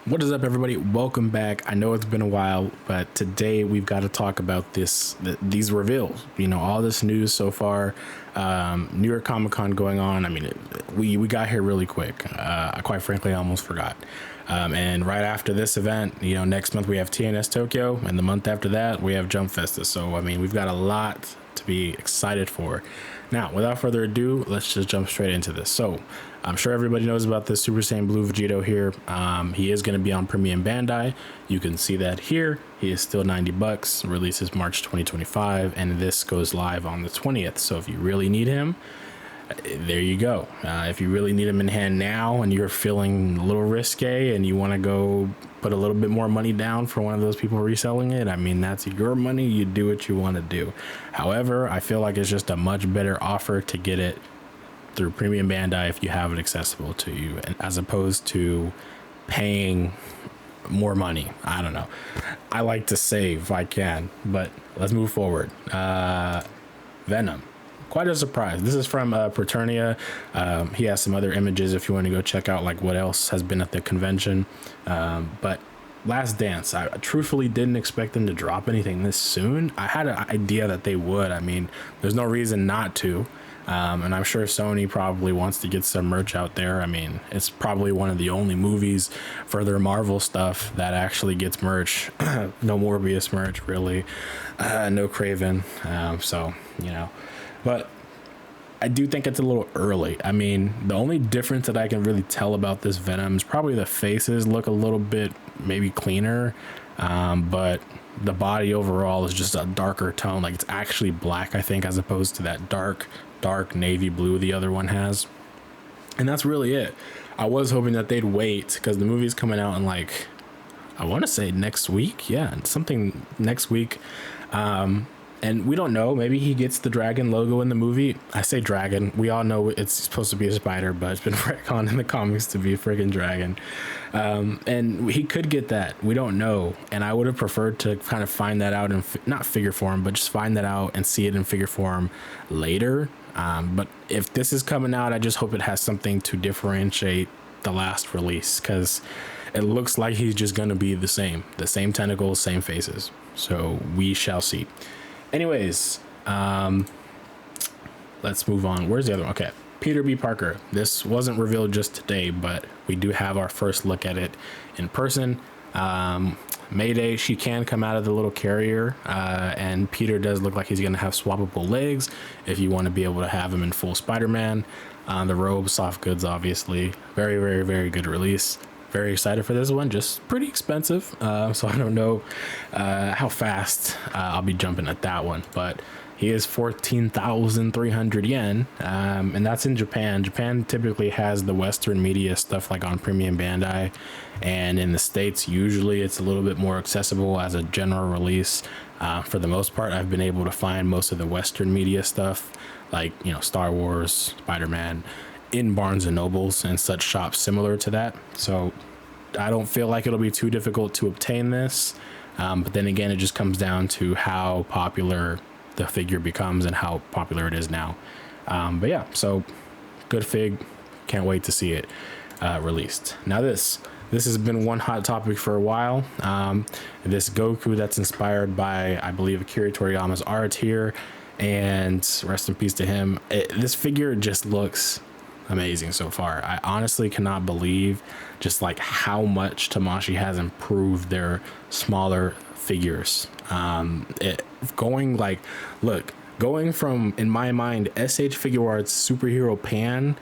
What is up, everybody? Welcome back. I know it's been a while, but today we've got to talk about these reveals. You know, all this news so far. New York Comic Con going on. I mean, we got here really quick. I quite frankly almost forgot. And right after this event, you know, next month we have TNS Tokyo, and the month after that we have Jump Festa. So I mean, we've got a lot to be excited for. Now, without further ado, let's just jump straight into this. So I'm sure everybody knows about this Super Saiyan Blue Vegito here. He is going to be on Premium Bandai. You can see that here. He is still $90. Releases March 2025, and this goes live on the 20th. So if you really need him, there you go. If you really need him in hand now and you're feeling a little risque and you want to go put a little bit more money down for one of those people reselling it, I mean, that's your money. You do what you want to do. However, I feel like it's just a much better offer to get it through Premium Bandai if you have it accessible to you, and as opposed to paying more money. I don't know. I like to save if I can, but let's move forward. Venom. Quite a surprise. This is from Praetornia. He has some other images if you want to go check out like what else has been at the convention. But Last Dance, I truthfully didn't expect them to drop anything this soon. I had an idea that they would. I mean, there's no reason not to. And I'm sure Sony probably wants to get some merch out there. I mean, it's probably one of the only movies for their Marvel stuff that actually gets merch. No Morbius merch, really. No Craven. So, you know. But I do think it's a little early. I mean, the only difference that I can really tell about this Venom is probably the faces look a little bit maybe cleaner. But the body overall is just a darker tone. Like, it's actually black, I think, as opposed to that dark navy blue the other one has. And that's really it. I was hoping that they'd wait because the movie's coming out in, like, I want to say next week. Yeah, something next week. And we don't know. Maybe he gets the dragon logo in the movie. I say dragon. We all know it's supposed to be a spider, but it's been retconned in the comics to be a freaking dragon. And he could get that. We don't know. And I would have preferred to kind of find that out in not figure form, but just find that out and see it in figure form later. But if this is coming out, I just hope it has something to differentiate the last release, because it looks like he's just going to be the same tentacles, same faces. So we shall see. Anyways, let's move on. Where's the other one? Okay, Peter B. Parker. This wasn't revealed just today, but we do have our first look at it in person. Mayday, she can come out of the little carrier, and Peter does look like he's going to have swappable legs if you want to be able to have him in full Spider-Man. The robe, soft goods, obviously. Very, very, very good release. Very excited for this one. Just pretty expensive, so I don't know how fast I'll be jumping at that one, but he is 14,300 yen, and that's in Japan. Japan typically has the Western media stuff like on Premium Bandai, and in the States usually it's a little bit more accessible as a general release. For the most part, I've been able to find most of the Western media stuff, like, you know, Star Wars, Spider-Man, in Barnes and Nobles and such shops similar to that. So I don't feel like it'll be too difficult to obtain this. But then again, it just comes down to how popular the figure becomes and how popular it is now. But yeah, so good fig. Can't wait to see it released. Now this has been one hot topic for a while. This Goku that's inspired by, I believe, Akira Toriyama's art here. And rest in peace to him. This figure just looks amazing so far. I honestly cannot believe just like how much Tamashii has improved their smaller figures. Going from, in my mind, SH Figuarts superhero pan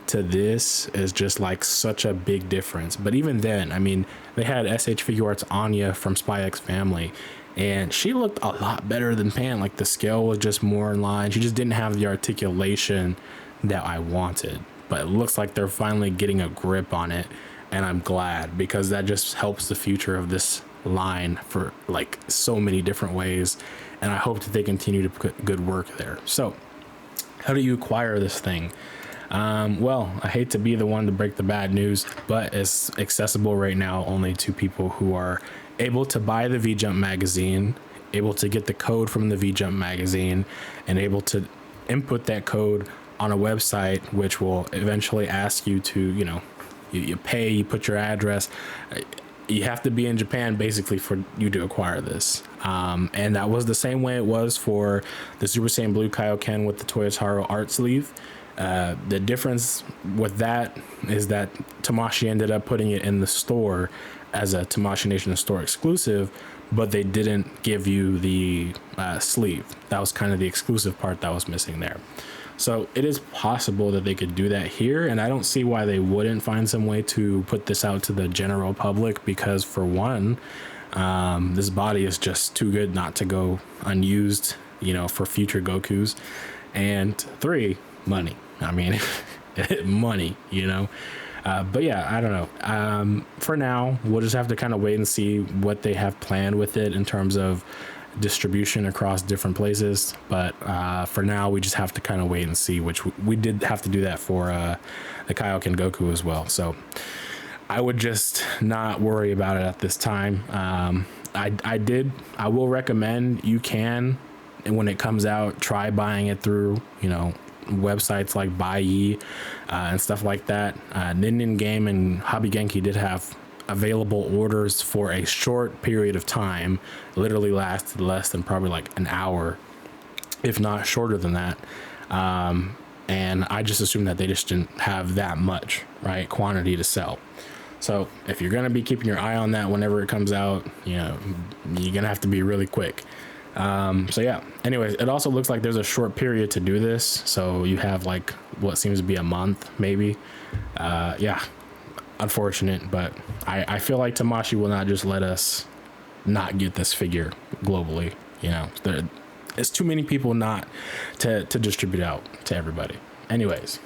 to this is just like such a big difference. But even then, I mean, they had SH Figuarts Anya from Spy X Family, and she looked a lot better than Pan. Like, the scale was just more in line. She just didn't have the articulation that I wanted. But it looks like they're finally getting a grip on it, and I'm glad, because that just helps the future of this line for like so many different ways, and I hope that they continue to put good work there. So how do you acquire this thing? Well, I hate to be the one to break the bad news, but it's accessible right now only to people who are able to buy the V-Jump magazine, able to get the code from the V-Jump magazine, and able to input that code on a website, which will eventually ask you to, you know, you pay, you put your address. you have to be in Japan basically for you to acquire this. And that was the same way it was for the Super Saiyan Blue Kaioken with the Toyotaro art sleeve. The difference with that is that Tamashii ended up putting it in the store as a Tamashii Nation store exclusive, but they didn't give you the sleeve. That was kind of the exclusive part that was missing there. So it is possible that they could do that here, and I don't see why they wouldn't find some way to put this out to the general public, because for one, this body is just too good not to go unused, for future Gokus. And three, money. I mean, money, but yeah, I don't know. For now, we'll just have to kind of wait and see what they have planned with it in terms of distribution across different places. But for now, we just have to kind of wait and see, which we did have to do that for the Kaioken Goku as well. So I would just not worry about it at this time. I will recommend you can, and when it comes out, try buying it through, websites like Buyee and stuff like that. Nin Game and Hobby Genki did have available orders for a short period of time, literally lasted less than probably like an hour, if not shorter than that. And I just assumed that they just didn't have that much, right, quantity to sell. So if you're going to be keeping your eye on that whenever it comes out, you're going to have to be really quick. So yeah, anyways, it also looks like there's a short period to do this. So you have like what seems to be a month, maybe. Yeah, unfortunate, but I feel like Tamashii will not just let us not get this figure globally. It's too many people not to distribute out to everybody. Anyways,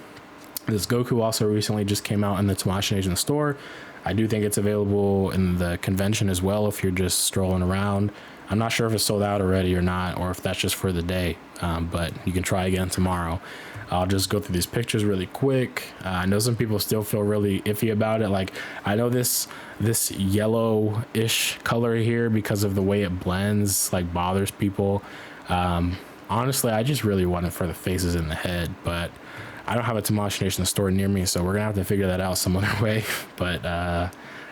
this Goku also recently just came out in the Tamashii Nation store. I do think it's available in the convention as well if you're just strolling around. I'm not sure if it's sold out already or not, or if that's just for the day, but you can try again tomorrow. I'll just go through these pictures really quick. I know some people still feel really iffy about it. Like, I know this yellow-ish color here, because of the way it blends, like, bothers people. Honestly, I just really want it for the faces and the head, but I don't have a Tamashii Nation store near me, so we're gonna have to figure that out some other way. But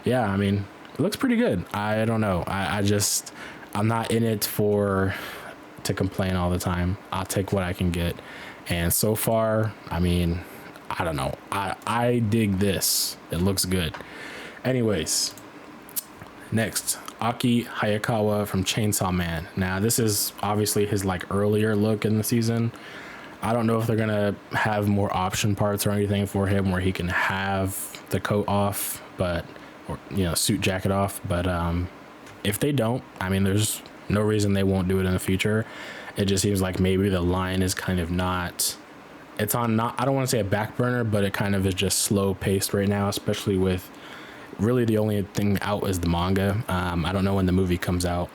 yeah, I mean, it looks pretty good. I don't know. I'm not in it to complain all the time. I'll take what I can get. And so far, I mean, I don't know. I dig this. It looks good. Anyways, next, Aki Hayakawa from Chainsaw Man. Now, this is obviously his like earlier look in the season. I don't know if they're gonna have more option parts or anything for him where he can have the coat off, suit jacket off. But if they don't, I mean, there's no reason they won't do it in the future. It just seems like maybe the line is kind of not, I don't want to say a back burner, but it kind of is just slow paced right now, especially with really the only thing out is the manga. I don't know when the movie comes out,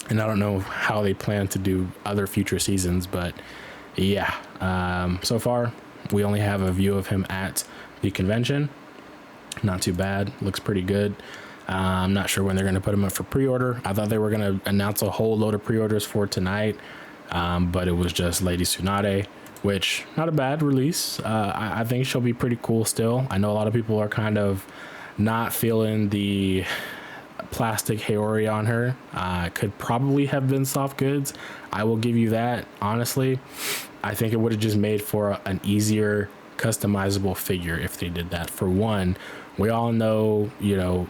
and I don't know how they plan to do other future seasons, but yeah, so far we only have a view of him at the convention. Not too bad, looks pretty good. I'm not sure when they're going to put them up for pre-order. I thought they were going to announce a whole load of pre-orders for tonight, but it was just Lady Tsunade, which not a bad release. I think she'll be pretty cool still. I know a lot of people are kind of not feeling the plastic Haori on her. Could probably have been soft goods. I will give you that, honestly. I think it would have just made for an easier customizable figure if they did that. For one, we all know,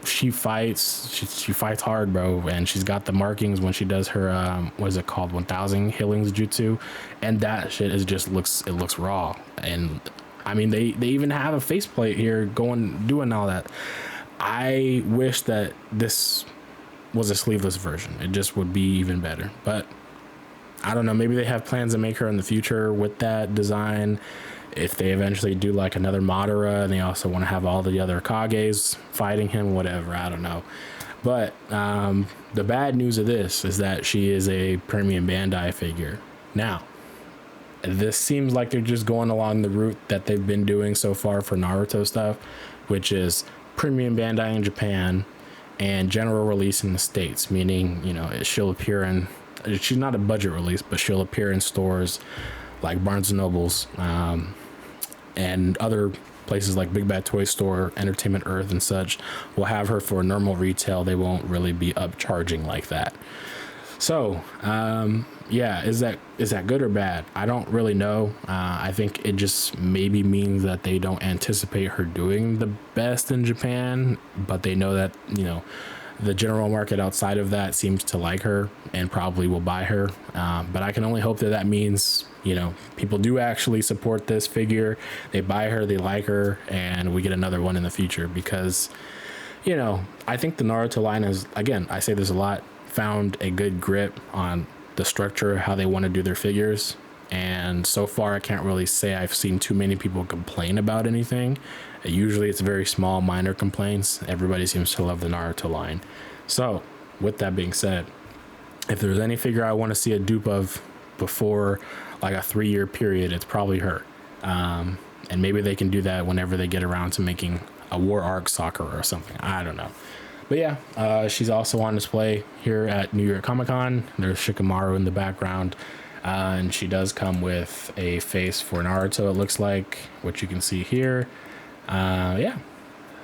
she fights hard, bro, and she's got the markings when she does her what is it called, 1000 healings jutsu, and that shit looks raw. And I mean, they even have a faceplate here doing all that. I wish that this was a sleeveless version. It just would be even better. But I don't know, maybe they have plans to make her in the future with that design. If they eventually do like another Madara and they also want to have all the other Kages fighting him, whatever, I don't know. But the bad news of this is that she is a premium Bandai figure. Now, this seems like they're just going along the route that they've been doing so far for Naruto stuff, which is premium Bandai in Japan and general release in the States, meaning, she'll appear in, she's not a budget release, but she'll appear in stores like Barnes & Nobles and other places like Big Bad Toy Store, Entertainment Earth, and such will have her for normal retail. They won't really be upcharging like that. So, yeah, is that good or bad? I don't really know. I think it just maybe means that they don't anticipate her doing the best in Japan, but they know that, you know, the general market outside of that seems to like her and probably will buy her. But I can only hope that that means, you know, people do actually support this figure. They buy her, they like her, and we get another one in the future because, you know, I think the Naruto line has, again, I say this a lot, found a good grip on the structure, how they want to do their figures. And so far, I can't really say I've seen too many people complain about anything. Usually it's very small, minor complaints. Everybody seems to love the Naruto line. So with that being said, if there's any figure I want to see a dupe of before like a 3-year period, it's probably her. And maybe they can do that whenever they get around to making a War Arc Sakura or something. I don't know. But yeah, she's also on display here at New York Comic Con. There's Shikamaru in the background. And she does come with a face for Naruto, it looks like, which you can see here. Yeah,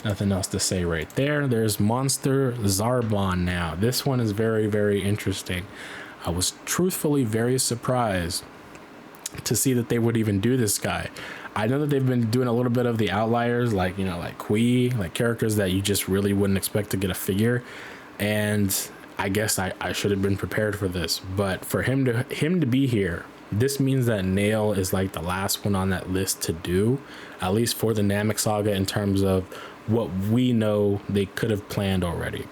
nothing else to say right there. There's Monster Zarbon now. This one is very, very interesting. I was truthfully very surprised to see that they would even do this guy. I know that they've been doing a little bit of the outliers, like, you know, like Kui, like characters that you just really wouldn't expect to get a figure. And I guess I should have been prepared for this, but for him to be here, this means that Nail is like the last one on that list to do, at least for the Namek saga in terms of what we know they could have planned already.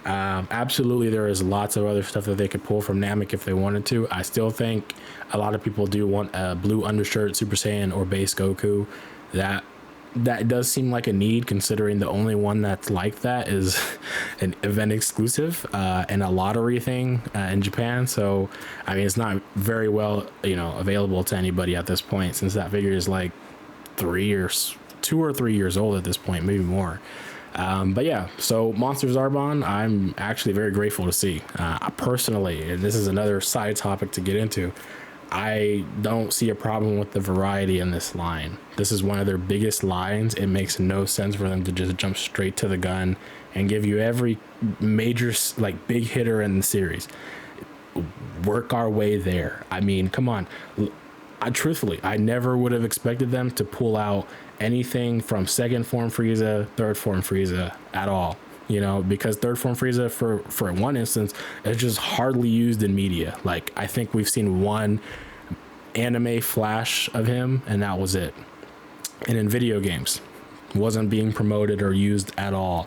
Absolutely, there is lots of other stuff that they could pull from Namek if they wanted to. I still think a lot of people do want a blue undershirt Super Saiyan or base Goku. That does seem like a need, considering the only one that's like that is an event exclusive and a lottery thing in Japan. So I mean, it's not very well, you know, available to anybody at this point, since that figure is like 2 or 3 years old at this point, maybe more. But yeah, so Monster Zarbon, I'm actually very grateful to see. Personally, and this is another side topic to get into, I don't see a problem with the variety in this line. This is one of their biggest lines. It makes no sense for them to just jump straight to the gun and give you every major, like, big hitter in the series. Work our way there. I mean, come on. Truthfully, I never would have expected them to pull out anything from second form Frieza, third form Frieza at all. You know, because third form Frieza, for one instance, is just hardly used in media. Like, I think we've seen one anime flash of him, and that was it. And in video games, wasn't being promoted or used at all.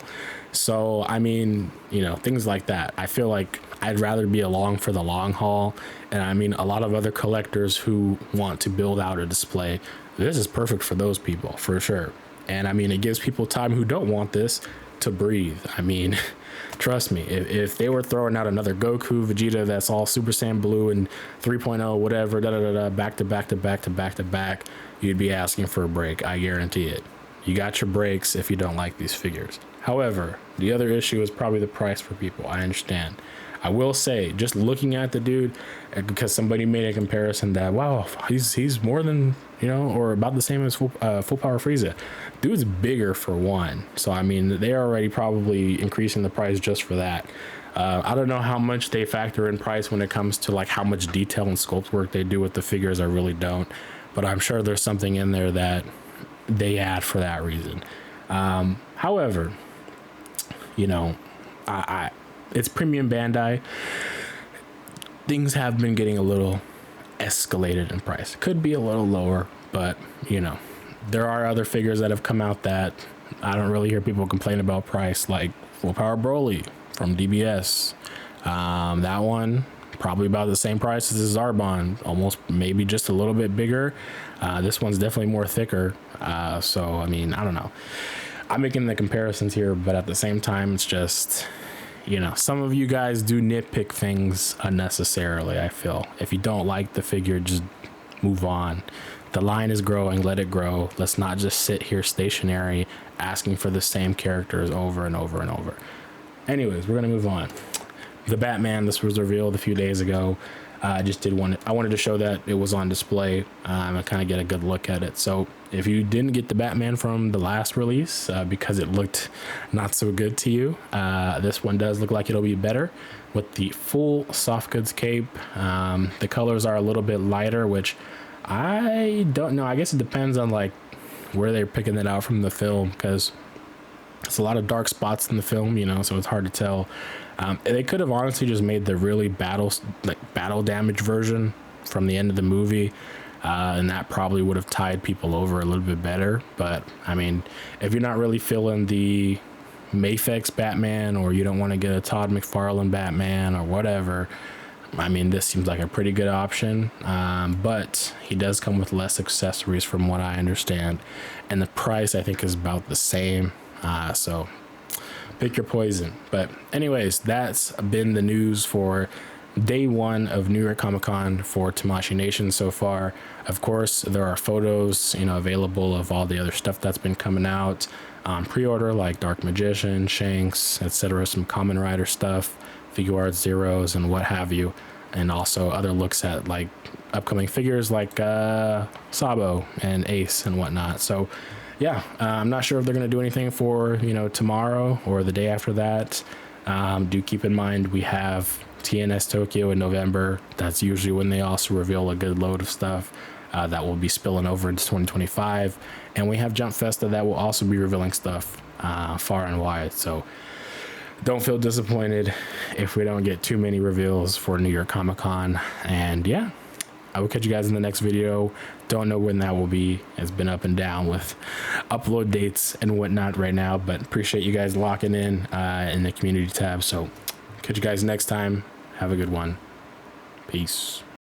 So, I mean, you know, things like that. I feel like I'd rather be along for the long haul. And I mean, a lot of other collectors who want to build out a display, this is perfect for those people, for sure. And I mean, it gives people time who don't want this to breathe. I mean, trust me, if they were throwing out another Goku, Vegeta that's all Super Saiyan Blue and 3.0, whatever, back to back to back to back to back, you'd be asking for a break. I guarantee it. You got your breaks if you don't like these figures. However, the other issue is probably the price for people. I understand. I will say, just looking at the dude, because somebody made a comparison that, wow, he's more than, you know, or about the same as full power Frieza. Dude's bigger for one. So, I mean, they're already probably increasing the price just for that. I don't know how much they factor in price when it comes to like how much detail and sculpt work they do with the figures. I really don't. But I'm sure there's something in there that they add for that reason. However, you know, it's premium Bandai. Things have been getting a little escalated in price. Could be a little lower, but you know, there are other figures that have come out that I don't really hear people complain about price, like Full Power Broly from DBS. That one probably about the same price as Zarbon, almost maybe just a little bit bigger. This one's definitely more thicker. So I mean, I don't know. I'm making the comparisons here, but at the same time, it's just, you know, some of you guys do nitpick things unnecessarily. I feel if you don't like the figure, just move on. The line is growing, let it grow. Let's not just sit here stationary asking for the same characters over and over and over. Anyways, we're gonna move on. The Batman, this was revealed a few days ago. I wanted to show that it was on display and kind of get a good look at it. So if you didn't get the Batman from the last release because it looked not so good to you, this one does look like it'll be better with the full soft goods cape. The colors are a little bit lighter, which I don't know. I guess it depends on like where they're picking it out from the film, because it's a lot of dark spots in the film, you know, so it's hard to tell. They could have honestly just made the really battle damage version from the end of the movie, and that probably would have tied people over a little bit better. But I mean, if you're not really feeling the Mafex Batman, or you don't want to get a Todd McFarlane Batman or whatever, I mean, this seems like a pretty good option. But he does come with less accessories from what I understand, and the price I think is about the same. So pick your poison. But anyways, that's been the news for day one of New York Comic Con for Tamashii Nation so far. Of course, there are photos, you know, available of all the other stuff that's been coming out on pre-order, like Dark Magician, Shanks, etc., some Kamen Rider stuff, Figuarts, Zeros, and what have you, and also other looks at like upcoming figures like Sabo and Ace and whatnot. So yeah, I'm not sure if they're going to do anything for, you know, tomorrow or the day after that. Do keep in mind we have TNS Tokyo in November. That's usually when they also reveal a good load of stuff that will be spilling over into 2025. And we have Jump Festa that will also be revealing stuff far and wide. So don't feel disappointed if we don't get too many reveals for New York Comic Con. And yeah, I will catch you guys in the next video. Don't know when that will be. It's been up and down with upload dates and whatnot right now, but appreciate you guys locking in the community tab. So catch you guys next time. Have a good one. Peace.